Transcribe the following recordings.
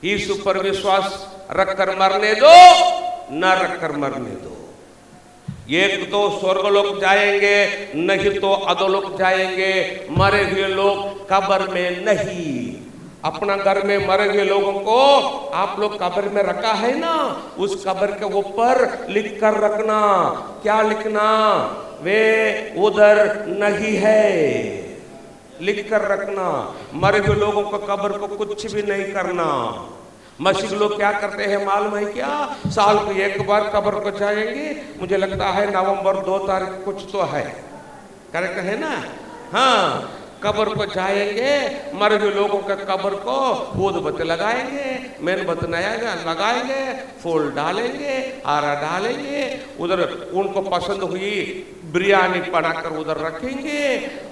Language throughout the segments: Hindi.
यीशु पर विश्वास रखकर मरने दो, न रखकर मरने दो। एक तो स्वर्गलोक जाएंगे, नहीं तो अधोलोक जाएंगे। मरे हुए लोग कब्र में नहीं। अपना घर में मरे हुए लोगों को आप लोग कब्र में रखा है ना, उस कब्र के ऊपर लिख कर रखना। क्या लिखना? वे उधर नहीं है, लिख कर रखना। मरे हुए लोगों को कब्र को कुछ भी नहीं करना। मसीह लोग क्या करते हैं मालूम है क्या? साल को एक बार कब्र को जाएंगे। मुझे लगता है नवंबर 2 तारीख कुछ तो है, करेक्ट है ना? हाँ, कब्र को जाएंगे, मरे हुए लोगों के कब्र को ऊधबत्ती लगाएंगे, मेणबत्ती नया लगाएंगे, फूल डालेंगे, आरा डालेंगे, उधर उनको पसंद हुई बिरयानी बनाकर उधर रखेंगे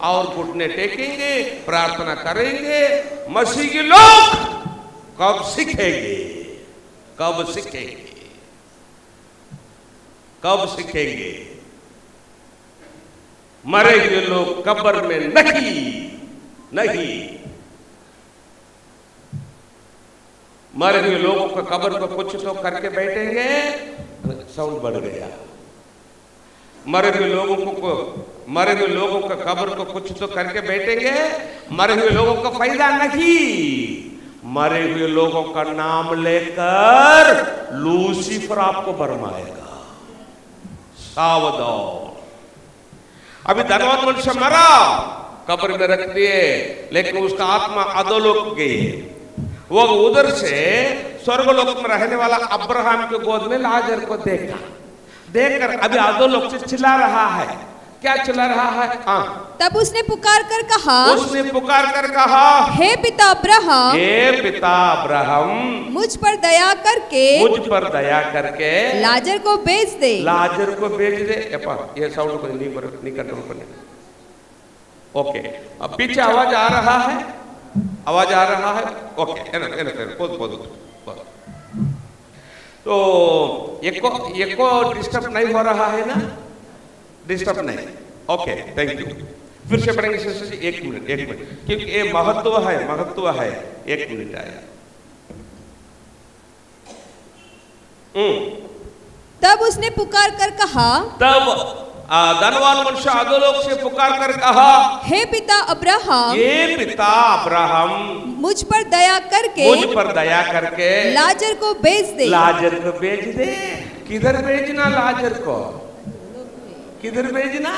और घुटने टेकेंगे, प्रार्थना करेंगे। मसीह के लोग कब सीखेंगे? कब सीखेंगे? कब सीखेंगे? मरे हुए लोग कब्र में नहीं। मरे हुए लोगों को कब्र को कुछ तो करके बैठेंगे। साउंड बढ़ गया। मरे हुए लोगों का कब्र को कुछ तो करके बैठेंगे। मरे हुए लोगों को फायदा नहीं। मरे हुए लोगों का नाम लेकर लूसीफर आपको भरमाएगा। सावधान। अभी धनवान मनुष्य मरा, कब्र में रख दिए, लेकिन उसका आत्मा अधोलोक गई। वो उधर से स्वर्गलोक में रहने वाला अब्राहम के गोद में लाजर को देखकर अभी अधोलोक से चिल्ला रहा है। क्या चिल्ला रहा है? हाँ। तब उसने पुकार कर कहा, हे पिता अब्राहम, मुझ पर दया करके लाजर को भेज दे। ये साउंड को नहीं कंट्रोल करने। ओके, अब पीछे आवाज आ रहा है। ओके, तो ये को डिस्टर्ब नहीं हो रहा है ना? डिस्टर्ब नहीं। Okay, thank you. फिर से पढ़ेंगे सिस्टर जी। एक मिनट, क्योंकि ये महत्व है। एक मिनट आया। तब उसने पुकार कर कहा, तब धनवान मनुष्य अधोलोक से पुकार कर कहा, हे पिता अब्राहम, मुझ पर दया करके लाजर को भेज दे। किधर भेजना लाजर को? किधर भेजना?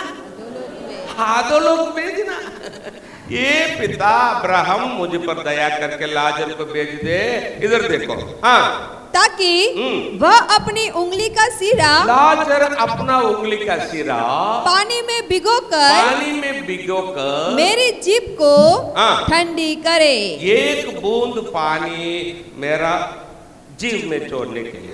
अधोलोक भेजना। ये पिता अब्राहम मुझ पर दया करके लाजर को भेज दे। इधर देखो। हाँ, ताकि वह अपनी उंगली का सिरा, लाजर अपना उंगली का सिरा पानी में भिगोकर मेरी जीभ को ठंडी करे। एक बूंद पानी मेरा जीभ में छोड़ने के लिए।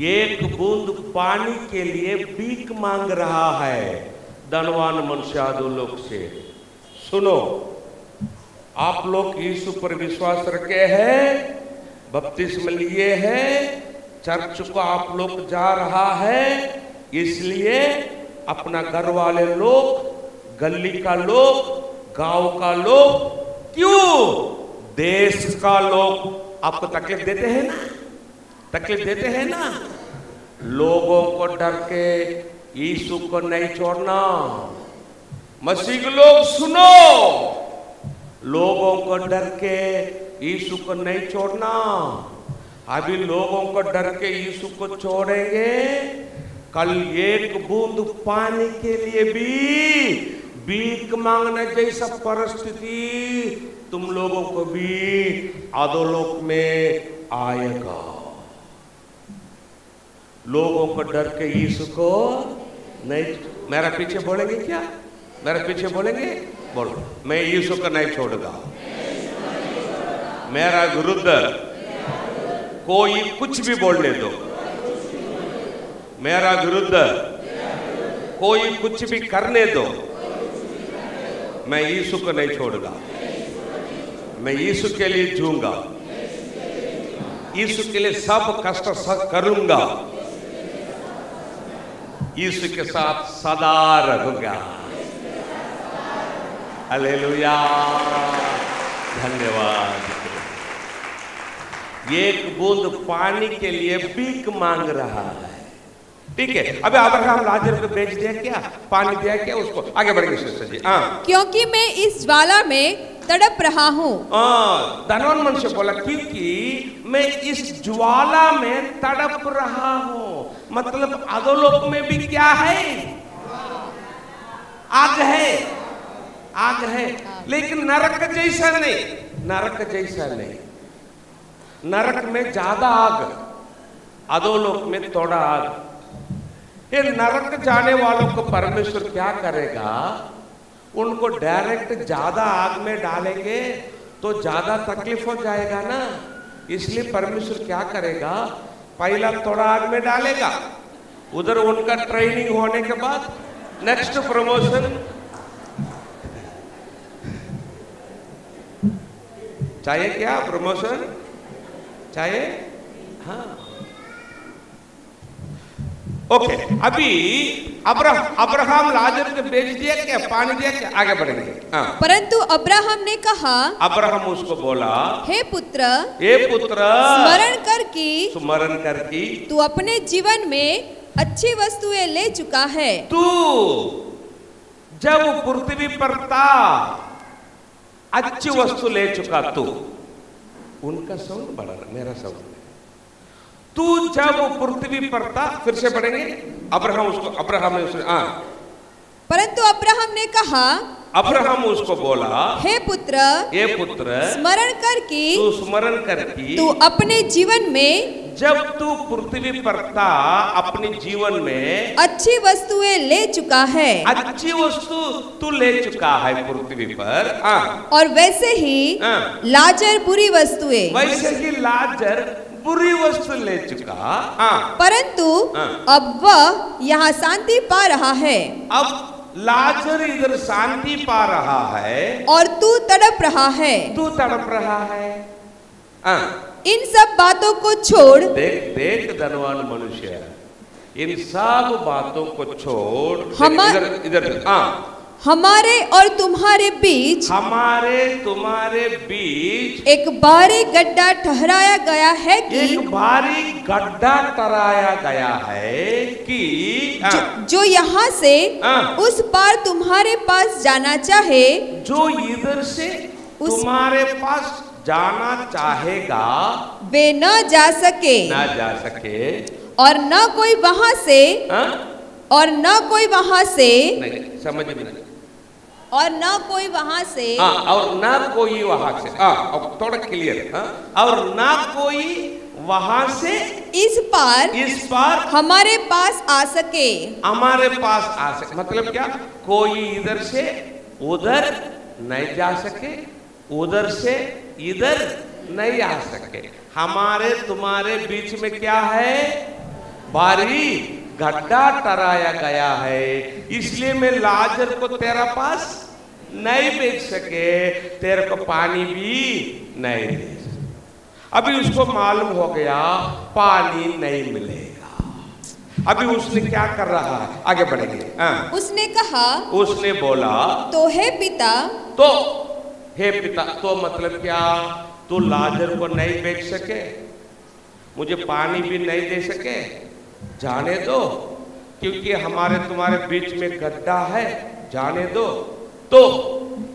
एक बूंद पानी के लिए भीख मांग रहा है धनवान मनुष्य अधोलोक से। सुनो, आप लोग यीशु पर विश्वास रखे हैं, बपतिस्मा लिए हैं, चर्च को आप लोग जा रहा है, इसलिए अपना घर वाले लोग, गली का लोग, गांव का लोग, क्यों देश का लोग आपको तकलीफ देते हैं ना? लोगों को डर के यीशु को नहीं छोड़ना। मसीह के लोग सुनो, लोगों को डर के यीशु को नहीं छोड़ना। अभी लोगों को डर के यीशु को छोड़ेंगे, कल एक बूंद पानी के लिए भी भीख मांगने जैसा परिस्थिति तुम लोगों को भी अधोलोक में आएगा। लोगों को डर के यीशु को नहीं। मेरा पीछे बोलेंगे क्या? बोलो, मैं यीशु को नहीं छोड़ूंगा। मेरा विरुद्ध कोई कुछ भी बोलने दो, मेरा विरुद्ध कोई कुछ भी करने दो, मैं यीशु को नहीं छोड़ूंगा। मैं यीशु के लिए जीऊंगा, यीशु के लिए सब कष्ट करूंगा, यीशु के साथ सदा रहूंगा। हालेलुया, धन्यवाद। एक बूंद पानी के लिए भीख मांग रहा है, ठीक है। अबे अब्राहम लाजर को बेच दिया क्या, पानी दिया क्या उसको? आगे बढ़ेंगे सिस्टर जी। क्योंकि मैं इस ज्वाला में तड़प रहा हूँ। धनवान मनुष्य बोला क्योंकि मैं इस ज्वाला में तड़प रहा हूँ, मतलब अधोलोक में भी क्या है, आग है, आग है, लेकिन नरक जैसा नहीं, नरक जैसा नहीं। नरक में ज्यादा आग, अधोलोक में थोड़ा आग। ये नरक जाने वालों को परमेश्वर क्या करेगा, उनको डायरेक्ट ज्यादा आग में डालेंगे तो ज्यादा तकलीफ हो जाएगा ना, इसलिए परमेश्वर क्या करेगा, पहला थोड़ा आग में डालेगा, उधर उनका ट्रेनिंग होने के बाद नेक्स्ट प्रमोशन। चाहिए क्या प्रमोशन चाहिए? हाँ, ओके। अभी अब्राहम लाजर को बेच दिया क्या, पानी दिया क्या? आगे बढ़ेंगे। परंतु अब्राहम ने कहा, अब्राहम उसको बोला, हे पुत्र, स्मरण कर की तू अपने जीवन में अच्छी वस्तुएं ले चुका है। तू जब पृथ्वी पर था अच्छी वस्तु ले चुका, तू, उनका साउंड बढ़ा, मेरा साउंड। तू जब पृथ्वी पर था, फिर से पढ़ेंगे। अब्राहम ने उसने परंतु अब्राहम ने कहा, अब्राहम उसको बोला, हे पुत्र, स्मरण कर की तू अपने जीवन में जब तू पृथ्वी पर था अपने जीवन में अच्छी वस्तुएं ले चुका है, अच्छी वस्तु तू ले चुका है पृथ्वी पर। और वैसे ही लाजर बुरी वस्तुएं, वैसे ही लाजर बुरी वस्तु ले चुका। परंतु अब वह यहाँ शांति पा रहा है। अब लाजर इधर शांति पा रहा है और तू तड़प रहा है, तू तड़प रहा है। इन सब बातों को छोड़, देख धनवान मनुष्य, इन सब बातों को छोड़, इधर हमारे और तुम्हारे बीच एक भारी गड्ढा ठहराया गया है कि एक भारी गड्ढा ठहराया गया है कि जो यहाँ से उस पार तुम्हारे पास जाना चाहे, जो इधर से तुम्हारे पास जाना चाहेगा वे न जा सके, और न कोई वहां से, और न कोई वहां से, नहीं समझ में नहीं, और न कोई वहां से, और न कोई वहां से, थोड़ा क्लियर, और न कोई वहां से इस पार हमारे पास आ सके, मतलब क्या, कोई इधर से उधर नहीं जा सके, उधर से इधर नहीं आ सके। हमारे तुम्हारे बीच में क्या है, भारी गड्ढा ठहराया गया है, इसलिए मैं लाजर को तेरा पास नहीं भेज सके, तेरे को पानी भी नहीं दे सके। अभी उसको मालूम हो गया पानी नहीं मिलेगा। अभी उसने क्या कर रहा है, आगे बढ़ेंगे। उसने कहा, उसने बोला, तो हे पिता, तो मतलब क्या, तू लाजर को नहीं बेच सके, मुझे पानी भी नहीं दे सके, जाने दो, क्योंकि हमारे तुम्हारे बीच में गड्ढा है, जाने दो। तो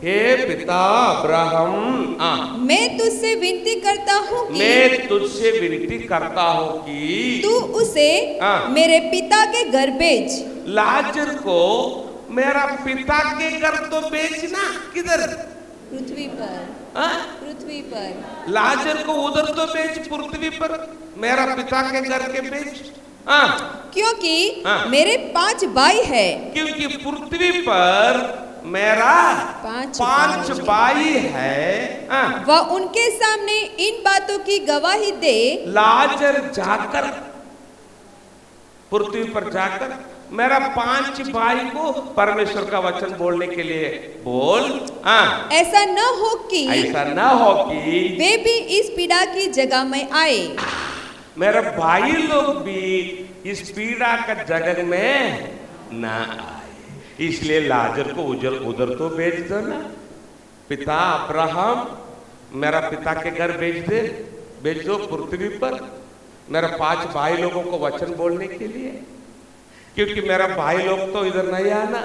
हे पिता अब्राहम, मैं तुझसे विनती करता हूँ कि तू उसे मेरे पिता के घर भेज। लाजर को मेरा पिता के घर तो बेचना, किधर, पृथ्वी पर। लाजर को उधर तो बेच, पृथ्वी पर, मेरा पिता के घर के बेच। क्योंकि मेरे 5 भाई है, क्योंकि पृथ्वी पर मेरा 5 भाई है। वह उनके सामने इन बातों की गवाही दे। लाजर जाकर पृथ्वी पर जाकर मेरा 5 भाई को परमेश्वर का वचन बोलने के लिए बोल। ऐसा न हो कि वे भी इस पीड़ा की जगह में आए, मेरे भाई लोग भी इस पीड़ा का जगह में ना आए, इसलिए लाजर को उधर तो भेज दो ना, पिता अब्राहम, मेरा पिता के घर भेज दो पृथ्वी पर, मेरा 5 भाई लोगों को वचन बोलने के लिए, क्योंकि मेरा भाई लोग तो इधर नहीं आना।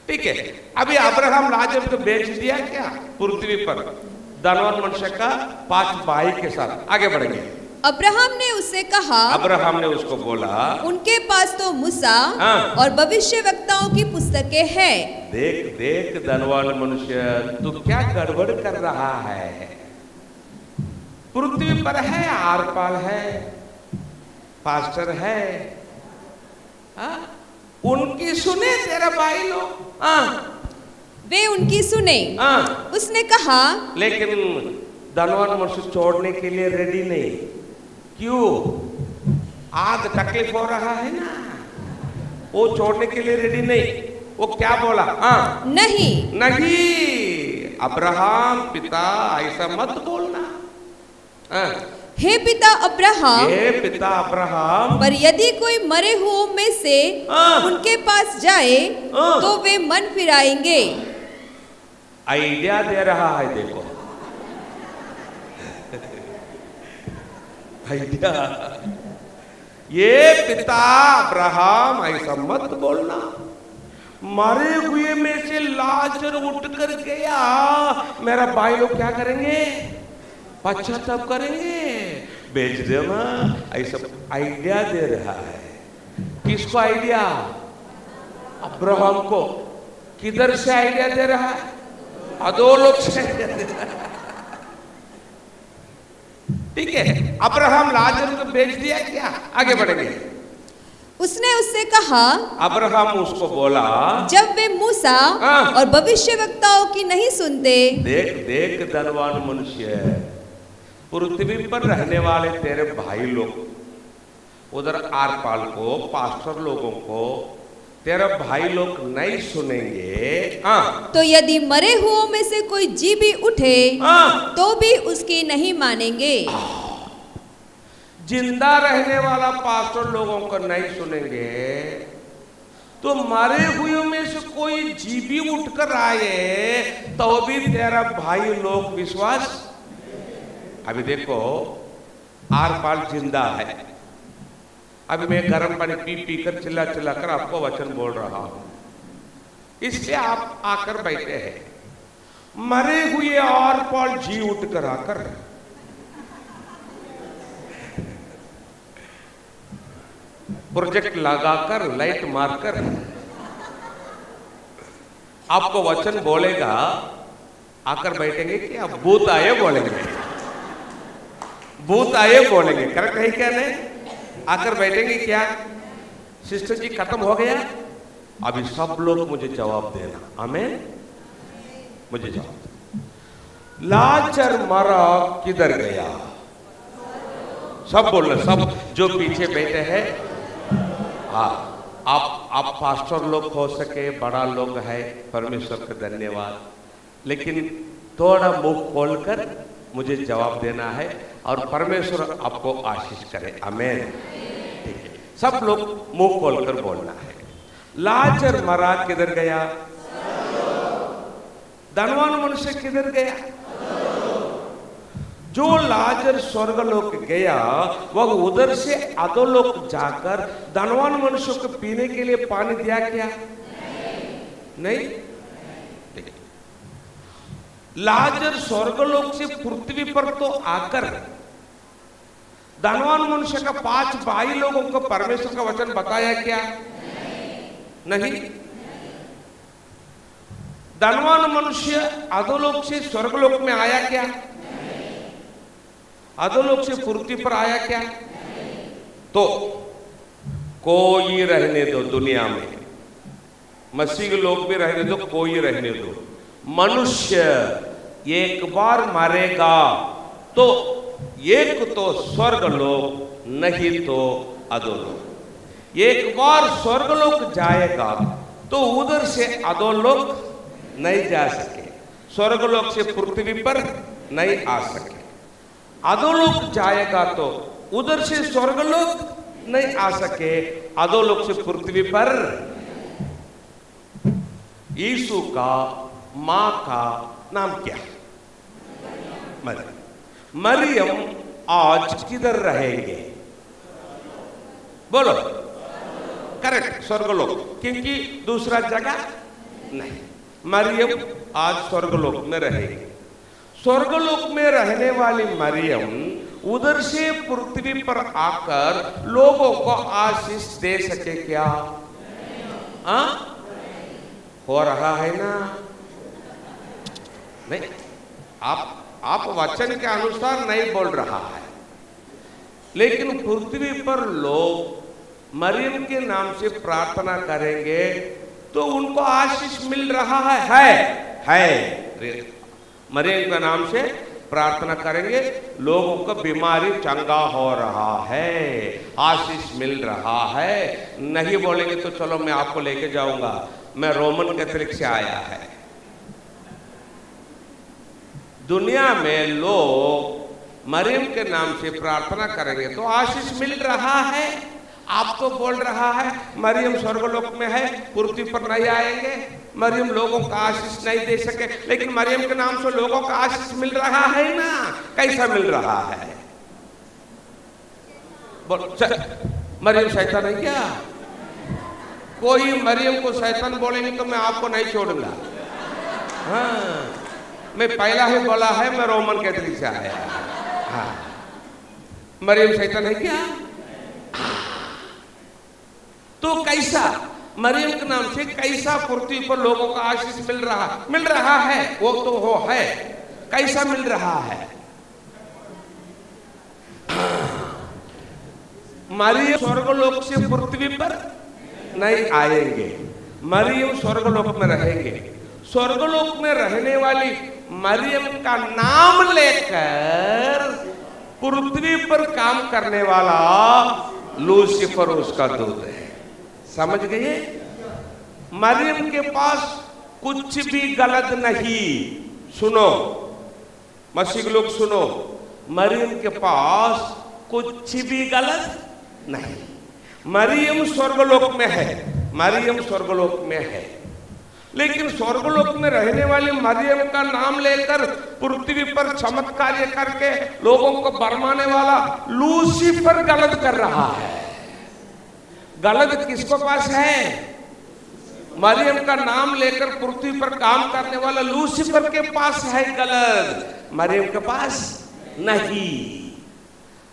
ठीक है, अभी अब्राहम लाजर को भेज दिया क्या पृथ्वी पर, धनवान मनुष्य का 5 भाई के साथ। आगे बढ़ेंगे। अब्राहम ने उससे कहा, अब्राहम ने उसको बोला, उनके पास तो मूसा और भविष्यवक्ताओं की पुस्तकें हैं। देख देख धनवान मनुष्य, तू क्या गड़बड़ कर रहा है? पृथ्वी पर है, आर पार है, पास्टर है, उनकी सुने तेरा भाई लोग, वे उनकी सुने। उसने कहा, लेकिन धनवान मनुष्य छोड़ने के लिए रेडी नहीं। क्यों? आज तकलीफ हो रहा है ना, वो छोड़ने के लिए रेडी नहीं। वो क्या बोला? नहीं नहीं अब्राहम पिता, ऐसा मत बोलना। हे पिता अब्राहम, हे पिता अब्राहम, पर यदि कोई मरे हुओं में से उनके पास जाए तो वे मन फिराएंगे। आइडिया दे रहा है, देखो आइडिया। ये पिता अब्राहम, ऐसा मत बोलना। मरे हुए में से लाजर उठ कर गया, मेरा भाई लोग क्या करेंगे? पश्चाताप करेंगे, बेच देना। ऐसा आइडिया दे रहा है। किसको आइडिया? अब्राहम को। किधर से आइडिया दे रहा है? अधोलोक से। ठीक है, अब्राहम लाजर को बेच दिया क्या? आगे बढ़ेंगे। उसने उससे कहा, अब्राहम उसको बोला, जब वे मूसा और भविष्यवक्ताओं की नहीं सुनते। देख देख धनवान मनुष्य, पृथ्वी पर रहने वाले तेरे भाई लोग, उधर आर पाल को, पास्टर लोगों को तेरा भाई लोग नहीं सुनेंगे। तो यदि मरे हुओं में से कोई जी भी उठे तो भी उसकी नहीं मानेंगे। जिंदा रहने वाला पास्टर लोगों को नहीं सुनेंगे, तो मरे हुए में से कोई जी भी उठकर आए तो भी तेरा भाई लोग विश्वास। अभी देखो, आर पाल जिंदा है। अभी मैं गर्म पानी पी कर चिल्ला कर आपको वचन बोल रहा हूं, इसलिए आप आकर बैठे हैं। मरे हुए आर पाल जी उठकर आकर प्रोजेक्ट लगाकर, लाइट मारकर आपको वचन बोलेगा, आकर बैठेंगे कि आप भूत आए बोलेंगे? भूत आए बोलेंगे, करेक्ट है क्या? नहीं, आकर बैठेंगे क्या? सिस्टर जी खत्म हो गया? अभी सब लोग मुझे जवाब देना। आमीन, मुझे जवाब। लाजर मरा, किधर गया? सब बोल रहे, सब जो पीछे बैठे हैं। आप पास्टर लोग हो सके, बड़ा लोग है, परमेश्वर का धन्यवाद, लेकिन थोड़ा मुंह खोलकर मुझे जवाब देना है और परमेश्वर आपको आशीष करे। आमीन। ठीक है, सब लोग मुंह खोलकर बोलना है। लाजर मरा, किधर गया? धनवान मनुष्य किधर गया? जो लाजर स्वर्गलोक गया, वह उधर से अधोलोक जाकर धनवान मनुष्य को पीने के लिए पानी दिया क्या? नहीं। लाजर स्वर्गलोक से पृथ्वी पर तो आकर धनवान मनुष्य का 5 भाई लोगों को परमेश्वर का वचन बताया क्या? नहीं। धनवान मनुष्य अधोलोक से स्वर्गलोक में आया क्या? अधोलोक से पृथ्वी पर आया क्या? तो कोई रहने दो दुनिया में, मसीह लोग भी रहने दो, कोई रहने दो, मनुष्य एक बार मरेगा तो एक तो स्वर्गलोक, नहीं तो अधोलोक। एक बार स्वर्गलोक जाएगा तो उधर से अधोलोक नहीं जा सके, स्वर्गलोक से पृथ्वी पर नहीं आ सके। अधोलोक जाएगा तो उधर से स्वर्गलोक नहीं आ सके, अधोलोक से पृथ्वी पर। यीशु का, माँ का नाम क्या? मरियम। मरियम आज किधर रहेंगे? बोलो। करेक्ट, स्वर्गलोक, क्योंकि दूसरा जगह नहीं। मरियम आज स्वर्गलोक में रहेगी। स्वर्गलोक में रहने वाली मरियम उधर से पृथ्वी पर आकर लोगों को आशीष दे सके क्या? हो रहा है ना? नहीं, आप वचन के अनुसार नहीं बोल रहा है, लेकिन पृथ्वी पर लोग मरियम के नाम से प्रार्थना करेंगे तो उनको आशीष मिल रहा है। मरियम के नाम से प्रार्थना करेंगे, लोगों को बीमारी चंगा हो रहा है, आशीष मिल रहा है। नहीं बोलेंगे तो चलो मैं आपको लेके जाऊंगा, मैं रोमन कैथोलिक से आया है। दुनिया में लोग मरियम के नाम से प्रार्थना करेंगे तो आशीष मिल रहा है। आप तो बोल रहा है मरियम स्वर्गलोक में है, पृथ्वी पर नहीं आएंगे, मरियम लोगों का आशीष नहीं दे सके, लेकिन मरियम के नाम से लोगों का आशीष मिल रहा है ना? कैसा मिल रहा है? मरियम शैतान है क्या? कोई मरियम को शैतान बोलेंगे तो मैं आपको नहीं छोड़ूंगा। हाँ, मैं पहला ही बोला है, मैं रोमन कैथोलिक से आया। हाँ, मरियम शैतान है क्या? तो कैसा मरियम के नाम से कैसा पृथ्वी पर लोगों का आशीष मिल रहा है? वो तो हो है, कैसा मिल रहा है? मरियम स्वर्गलोक से पृथ्वी पर नहीं आएंगे, मरियम स्वर्गलोक में रहेंगे। स्वर्गलोक में रहने वाली मरियम का नाम लेकर पृथ्वी पर काम करने वाला लूसीफर उसका दूत है। समझ गए? मरियम के पास कुछ भी गलत नहीं। सुनो मसीह लोग, सुनो, मरियम के पास कुछ भी गलत नहीं। मरियम स्वर्गलोक में है, मरियम स्वर्गलोक में है, लेकिन स्वर्गलोक में रहने वाली मरियम का नाम लेकर पृथ्वी पर चमत्कार करके लोगों को बरमाने वाला लूसीफर गलत कर रहा है। गलत किसको पास है? मरियम का नाम लेकर पृथ्वी पर काम करने वाला लूसीफर के पास है गलत, मरियम के पास नहीं।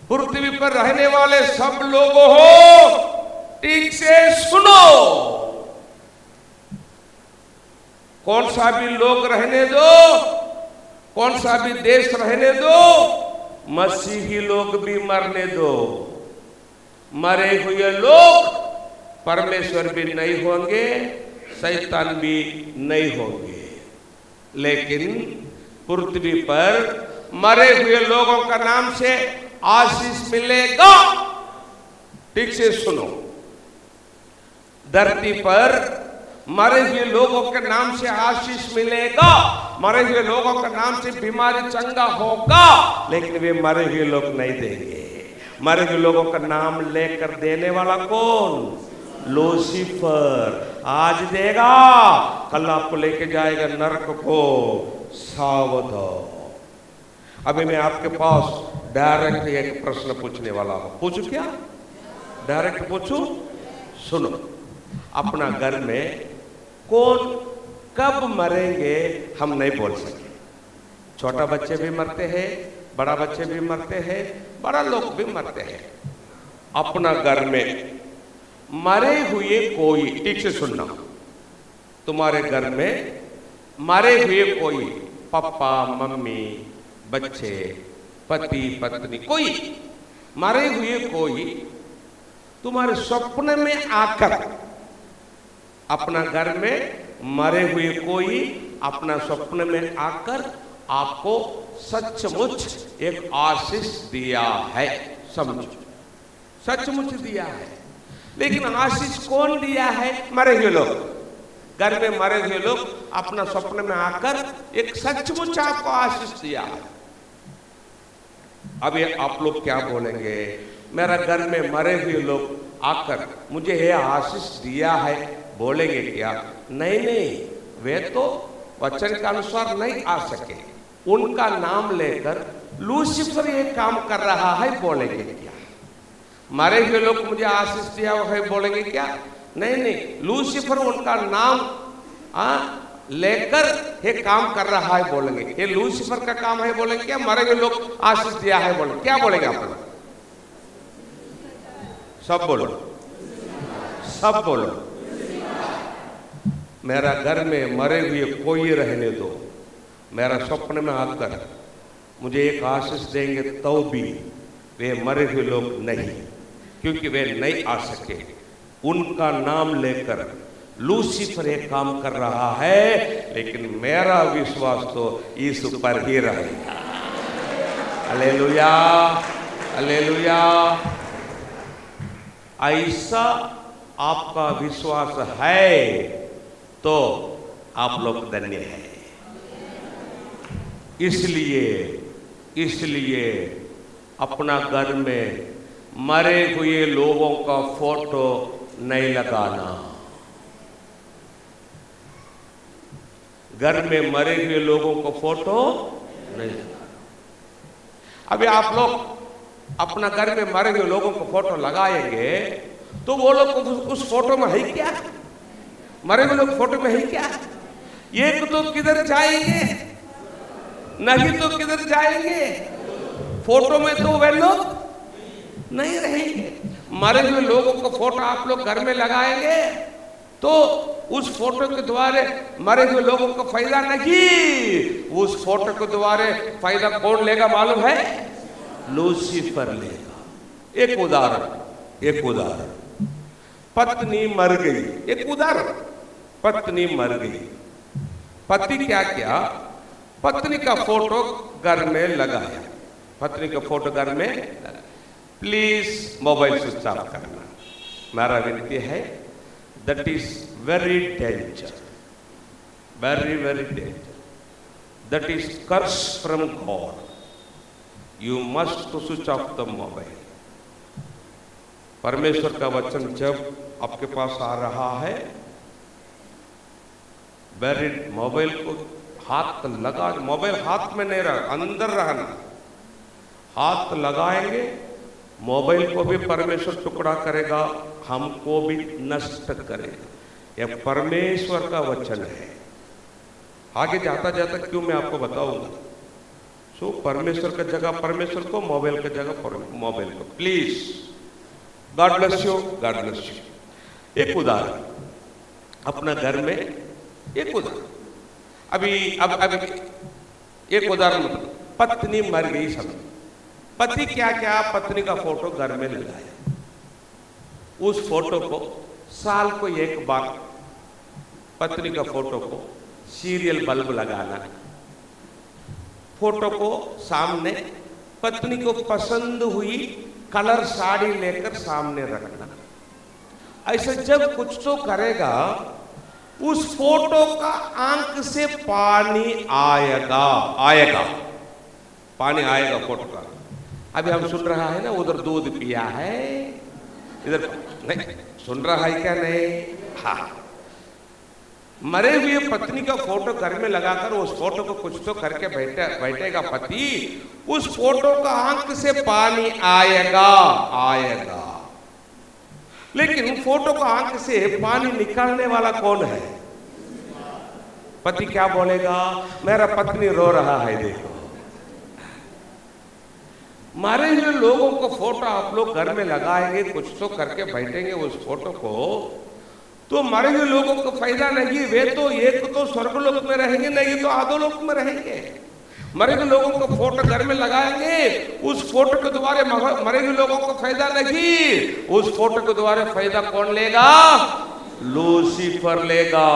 पृथ्वी पर रहने वाले सब लोगों हो, ठीक से सुनो, कौन सा भी लोग रहने दो, कौन सा भी देश रहने दो, मसीही लोग भी मरने दो। मरे हुए लोग परमेश्वर भी नहीं होंगे, शैतान भी नहीं होंगे, लेकिन पृथ्वी पर मरे हुए लोगों का नाम से आशीष मिलेगा। ठीक से सुनो, धरती पर मरे हुए लोगों के नाम से आशीष मिलेगा, मरे हुए लोगों के नाम से बीमारी चंगा होगा, लेकिन वे मरे हुए लोग नहीं देंगे। मरे हुए लोगों का नाम लेकर देने वाला कौन? लूसीफर आज देगा, कल आपको लेके जाएगा नरक को। सावधान। अभी मैं आपके पास डायरेक्ट एक प्रश्न पूछने वाला हूं। पूछू क्या? डायरेक्ट पूछू? सुनो, अपना घर में कौन कब मरेंगे हम नहीं बोल सके। छोटा बच्चे भी मरते हैं, बड़ा बच्चे भी मरते हैं, बड़ा लोग भी मरते हैं। अपना घर में मरे हुए कोई, ठीक से सुनना, तुम्हारे घर में मरे हुए कोई पापा मम्मी बच्चे पति पत्नी कोई मरे हुए कोई तुम्हारे स्वप्न में आकर, अपना घर में मरे हुए कोई अपना स्वप्न में आकर आपको सचमुच एक आशीष दिया है। समझो, सचमुच दिया है, लेकिन आशीष कौन दिया है? मरे हुए लोग। घर में मरे हुए लोग अपना स्वप्न में आकर एक सचमुच आपको आशीष दिया है। अब ये आप लोग क्या बोलेंगे? मेरा घर में मरे हुए लोग आकर मुझे ये आशीष दिया है बोलेंगे क्या? नहीं नहीं, वे तो वचन के अनुसार नहीं आ सके, उनका नाम लेकर लूसीफर ये काम कर रहा है, बोलेंगे क्या? मरे हुए लोग मुझे आशीष दिया है बोलेंगे क्या? नहीं नहीं, लूसीफर उनका नाम लेकर ये काम कर रहा है बोलेंगे। ये लूसीफर का काम है बोलेंगे क्या? मरे हुए लोग आशीष दिया है बोलेंगे क्या? बोलेंगे आप लोग? सब बोलो, सब बोलो। मेरा घर में मरे हुए कोई रहने दो, मेरा स्वप्न में आकर मुझे एक आशीष देंगे तो भी वे मरे हुए लोग नहीं, क्योंकि वे नहीं आ सके। उनका नाम लेकर लूसीफर एक काम कर रहा है, लेकिन मेरा विश्वास तो यीशु पर ही रहेगा। Hallelujah, hallelujah. ऐसा आपका विश्वास है तो आप लोग धन्य हैं। इसलिए अपना घर में मरे हुए लोगों का फोटो नहीं लगाना। घर में मरे हुए लोगों को फोटो नहीं लगाना। अभी आप लोग अपना घर में मरे हुए लोगों को फोटो लगाएंगे तो वो लोग उस फोटो में है क्या? मरे हुए लोग फोटो में है क्या? ये तो किधर जाएंगे? नहीं तो किधर जाएंगे? फोटो में तो वे लोग नहीं रहेंगे। मरे हुए लोगों को फोटो आप लोग घर में लगाएंगे तो उस फोटो के द्वारा मरे हुए लोगों को फायदा नहीं, उस फोटो के द्वारा फायदा कौन लेगा मालूम है? लूसीफर लेगा। एक उदाहरण, पत्नी मर गई। एक उदाहरण, पत्नी मर गई। पति क्या किया? पत्नी का फोटो घर में लगाया। पत्नी का फोटो घर में, प्लीज मोबाइल स्विच ऑफ करना, मेरा विनती है। That is very danger, very very danger. That is curse from God. You must to switch off the mobile. परमेश्वर का वचन जब आपके पास आ रहा है, वेरी मोबाइल को हाथ लगा, मोबाइल हाथ में नहीं रहा, अंदर रहना। हाथ लगाएंगे, मोबाइल को भी परमेश्वर टुकड़ा करेगा, हमको भी नष्ट करेगा। यह परमेश्वर का वचन है। आगे जाता जाता क्यों मैं आपको बताऊंगा। सो परमेश्वर का जगह परमेश्वर को, मोबाइल का जगह मोबाइल को। Please, God bless you, God bless you. एक उदाहरण अपना घर में, एक उदाहरण अभी एक उदाहरण, पत्नी मर गई। सब पति क्या क्या पत्नी का फोटो घर में लगाया। उस फोटो को साल को एक बार पत्नी का फोटो को सीरियल बल्ब लगाना, फोटो को सामने, पत्नी को पसंद हुई कलर साड़ी लेकर सामने रखना। ऐसे जब कुछ तो करेगा, उस फोटो का आंख से पानी आएगा, पानी आएगा फोटो का। अभी हम सुन रहा है ना, उधर दूध पिया है, इधर नहीं सुन रहा है क्या? नहीं। हाँ, मरे हुए पत्नी का फोटो घर में लगाकर उस फोटो को कुछ तो करके बैठेगा पति, उस फोटो का आंख से पानी आएगा। लेकिन फोटो का आंख से पानी निकालने वाला कौन है? पति क्या बोलेगा? मेरा पत्नी रो रहा है, देखो। मरे हुए लोगों को फोटो आप लोग घर में लगाएंगे, कुछ तो करके बैठेंगे उस फोटो को, तो मरे हुए लोगों को फायदा नहीं। वे तो एक तो स्वर्गलोक में रहेंगे, नहीं तो अधोलोक में रहेंगे। मरे हुए लोगों को फोटो घर में लगाएंगे, उस फोटो के द्वारा मरे हुए लोगों को फायदा नहीं, उस फोटो के द्वारा फायदा कौन लेगा? लूसीफर लेगा।